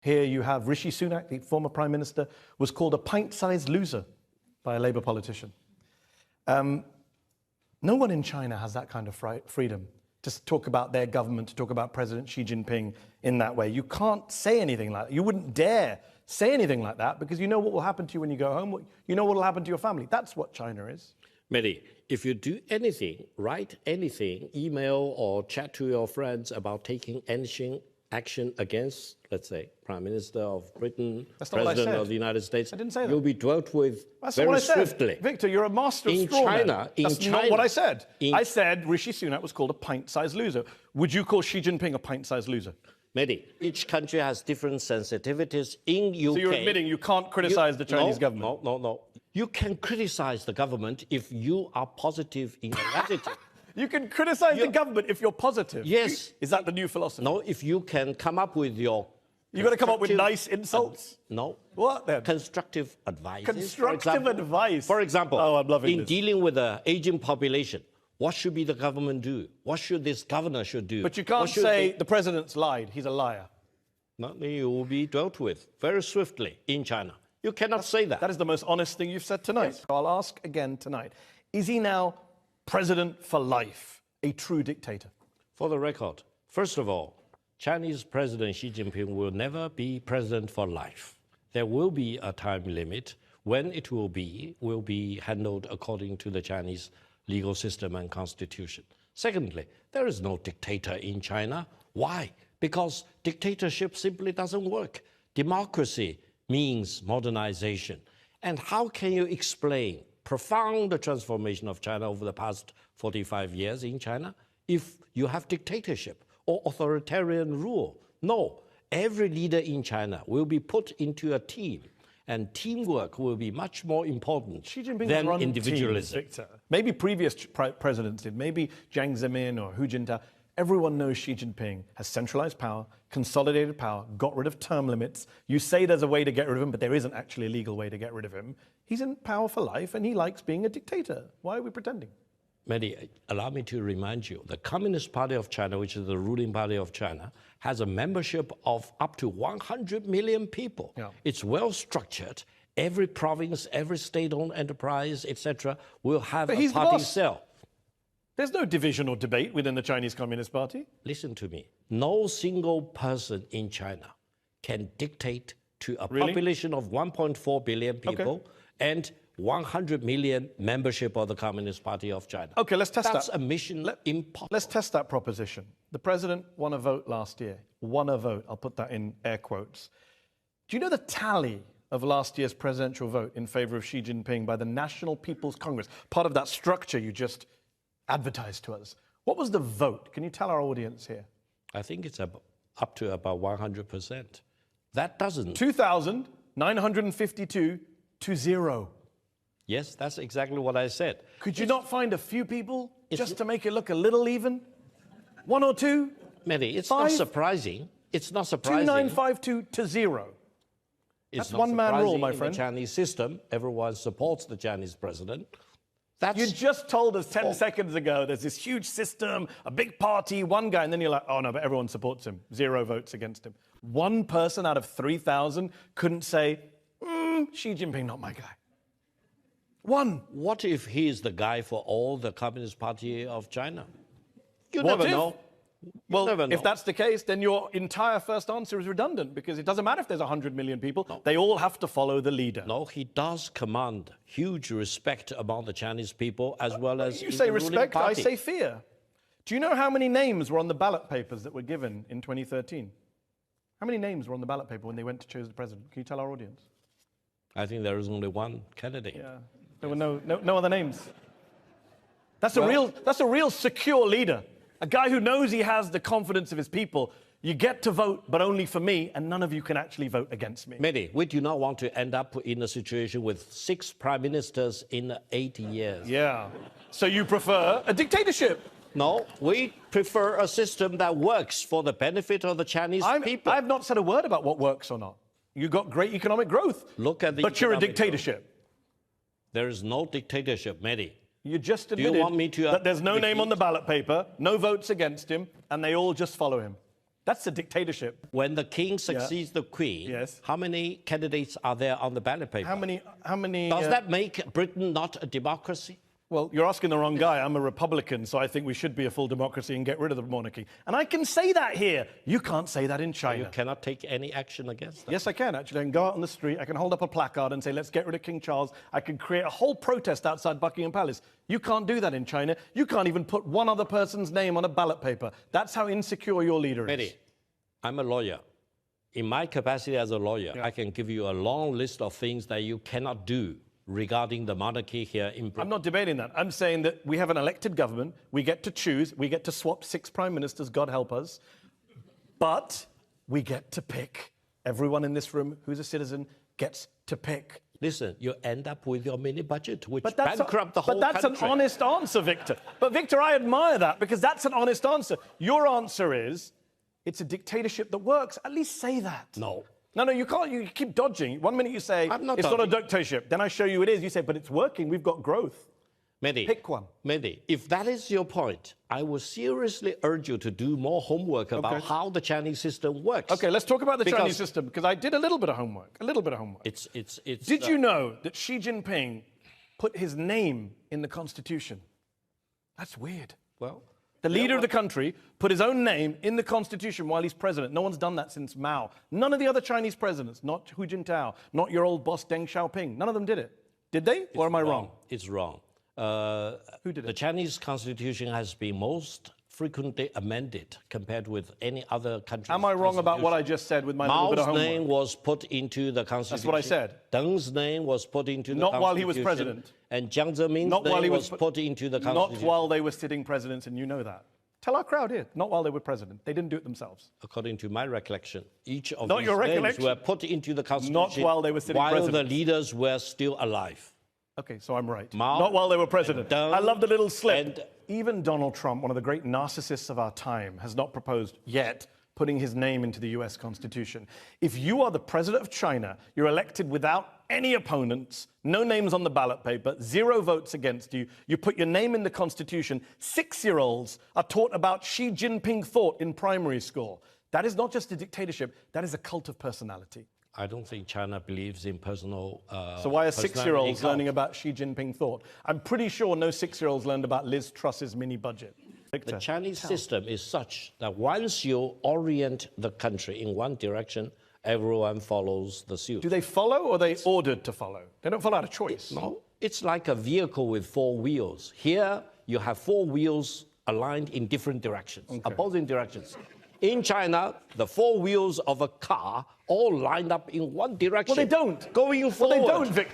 Here you have Rishi Sunak, the former Prime Minister, was called a pint-sized loser by a Labour politician. No one in China has that kind of freedom to talk about their government, to talk about President Xi Jinping in that way. You can't say anything like that. You wouldn't dare say anything like that because you know what will happen to you when you go home. You know what will happen to your family. That's what China is. Mehdi, if you do anything, write anything, email or chat to your friends about taking anything action against, let's say, Prime Minister of Britain, President of the United States, I didn't say that. You'll be dealt with That's very what I said. swiftly. Victor, you're a master of straw man. That's not what I said. I said Rishi Sunak was called a pint-sized loser. Would you call Xi Jinping a pint-sized loser? Mehdi, each country has different sensitivities. In UK... So you're admitting you can't criticize the Chinese government? No. You can criticize the government if you are positive in your attitude. You can criticize the government if you're positive. Yes. Is that the new philosophy? No, if you can come up with your... You've got to come up with nice insults? No. What then? Constructive advice. Constructive advice? For example, oh, I'm loving in this. dealing with the aging population, what should be the government do? What should this governor should do? But you can't say the president's lied. He's a liar. No, you will be dealt with very swiftly in China. You cannot say that. That is the most honest thing you've said tonight. Yes. So I'll ask again tonight. Is he now president for life, a true dictator? For the record, first of all, Chinese President Xi Jinping will never be president for life. There will be a time limit. When it will be handled according to the Chinese legal system and constitution. Secondly, there is no dictator in China. Why? Because dictatorship simply doesn't work. Democracy means modernization. And how can you explain profound transformation of China over the past 45 years in China if you have dictatorship or authoritarian rule? No, every leader in China will be put into a team, and teamwork will be much more important than individualism. Victor. Maybe previous presidents did, maybe Jiang Zemin or Hu Jintao. Everyone knows Xi Jinping has centralized power, consolidated power, got rid of term limits. You say there's a way to get rid of him, but there isn't actually a legal way to get rid of him. He's in power for life, and he likes being a dictator. Why are we pretending? Mehdi, allow me to remind you, the Communist Party of China, which is the ruling party of China, has a membership of up to 100 million people. Yeah. It's well structured. Every province, every state-owned enterprise, etc., will have a party cell. There's no division or debate within the Chinese Communist Party. Listen to me. No single person in China can dictate to a population of 1.4 billion people and 100 million membership of the Communist Party of China. Okay, let's test that. That's a mission impossible. Let's test that proposition. The president won a vote last year. Won a vote. I'll put that in air quotes. Do you know the tally of last year's presidential vote in favor of Xi Jinping by the National People's Congress? Part of that structure you just advertised to us. What was the vote? Can you tell our audience here? I think it's up to about 100%. That doesn't... 2,952 to 0. Yes, that's exactly what I said. Could you not find a few people just to make it look a little even? One or two? Mehdi, it's not surprising. It's not surprising. 2,952 to 0. That's one-man rule, my friend. In the Chinese system, everyone supports the Chinese president. You just told us 10 seconds ago there's this huge system, a big party, one guy, and then you're like, oh no, but everyone supports him. 0 votes against him. One person out of 3,000 couldn't say, Xi Jinping, not my guy. One. What if he is the guy for all the Communist Party of China? You never know. Well, if that's the case, then your entire first answer is redundant because it doesn't matter if there's 100 million people. No. They all have to follow the leader. No, he does command huge respect among the Chinese people as well as you say respect, I say fear. Do you know how many names were on the ballot papers that were given in 2013? How many names were on the ballot paper when they went to choose the president? Can you tell our audience? I think there is only one candidate. Yeah, there were no other names. That's a real secure leader. A guy who knows he has the confidence of his people. You get to vote, but only for me, and none of you can actually vote against me. Mehdi, we do not want to end up in a situation with 6 prime ministers in 80 years. Yeah. So you prefer a dictatorship? No, we prefer a system that works for the benefit of the Chinese people. I've not said a word about what works or not. You got great economic growth. Look at the but you're a dictatorship. Growth. There is no dictatorship, Mehdi. You just admitted that there's no name on the ballot paper, no votes against him, and they all just follow him. That's a dictatorship. When the king succeeds the queen, Yes. how many candidates are there on the ballot paper? How many? Does that make Britain not a democracy? Well, you're asking the wrong guy. I'm a Republican, so I think we should be a full democracy and get rid of the monarchy. And I can say that here. You can't say that in China. You cannot take any action against that. Yes, I can, actually. I can go out on the street, I can hold up a placard and say, let's get rid of King Charles. I can create a whole protest outside Buckingham Palace. You can't do that in China. You can't even put one other person's name on a ballot paper. That's how insecure your leader is. Eddie, I'm a lawyer. In my capacity as a lawyer, I can give you a long list of things that you cannot do regarding the monarchy here in Britain. I'm not debating that. I'm saying that we have an elected government. We get to choose. We get to swap 6 prime ministers, God help us. But we get to pick. Everyone in this room who's a citizen gets to pick. Listen, you end up with your mini budget, which But that's bankrupt the whole country. an honest answer, Victor. But Victor, I admire that because that's an honest answer. Your answer is, it's a dictatorship that works. At least say that. No. No, you can't. You keep dodging. One minute you say, I'm not it's not a dodging. dictatorship. Then I show you it is. You say, but it's working. We've got growth. Mehdi, Pick one. Mehdi, if that is your point, I would seriously urge you to do more homework about how the Chinese system works. Okay, let's talk about the Chinese system because I did a little bit of homework. It's Did you know that Xi Jinping put his name in the constitution? That's weird. well, The leader of the country put his own name in the constitution while he's president. No one's done that since Mao. None of the other Chinese presidents, not Hu Jintao, not your old boss Deng Xiaoping, none of them did it. Did they? Or am I wrong? It's wrong. Who did The it? Chinese constitution has been most frequently amended compared with any other country. Am I wrong about what I just said with my little bit of Mao's homework? name was put into the constitution. That's what I said. Deng's name was put into the Not constitution. while he was president. And Jiang Zemin's Not while name he was was put into the Not constitution. while they were sitting presidents, and you know that. Tell our crowd here, not while they were president. They didn't do it themselves. According to my recollection, each of Not these your names recollection. were put into the constitution while they were sitting while the presidents. leaders were still alive. Okay, so I'm right. Mao Not while they were president. and Deng I love the little slip. and- Even Donald Trump, one of the great narcissists of our time, has not proposed yet putting his name into the US Constitution. If you are the president of China, you're elected without any opponents, no names on the ballot paper, 0 votes against you, you put your name in the Constitution, 6-year-olds are taught about Xi Jinping thought in primary school. That is not just a dictatorship, that is a cult of personality. I don't think China believes in personal. So why are personality 6-year-olds cult. learning about Xi Jinping thought? I'm pretty sure no 6-year-olds learned about Liz Truss's mini budget. Victor, The Chinese system is such that once you orient the country in one direction, everyone follows the suit. do they follow or are they ordered to follow? They don't follow out of choice. No, it's like a vehicle with 4 wheels. Here, you have 4 wheels aligned in different directions, opposing directions. In China, the 4 wheels of a car all lined up in one direction. Well, they don't. Going Well, forward. they don't, Victor.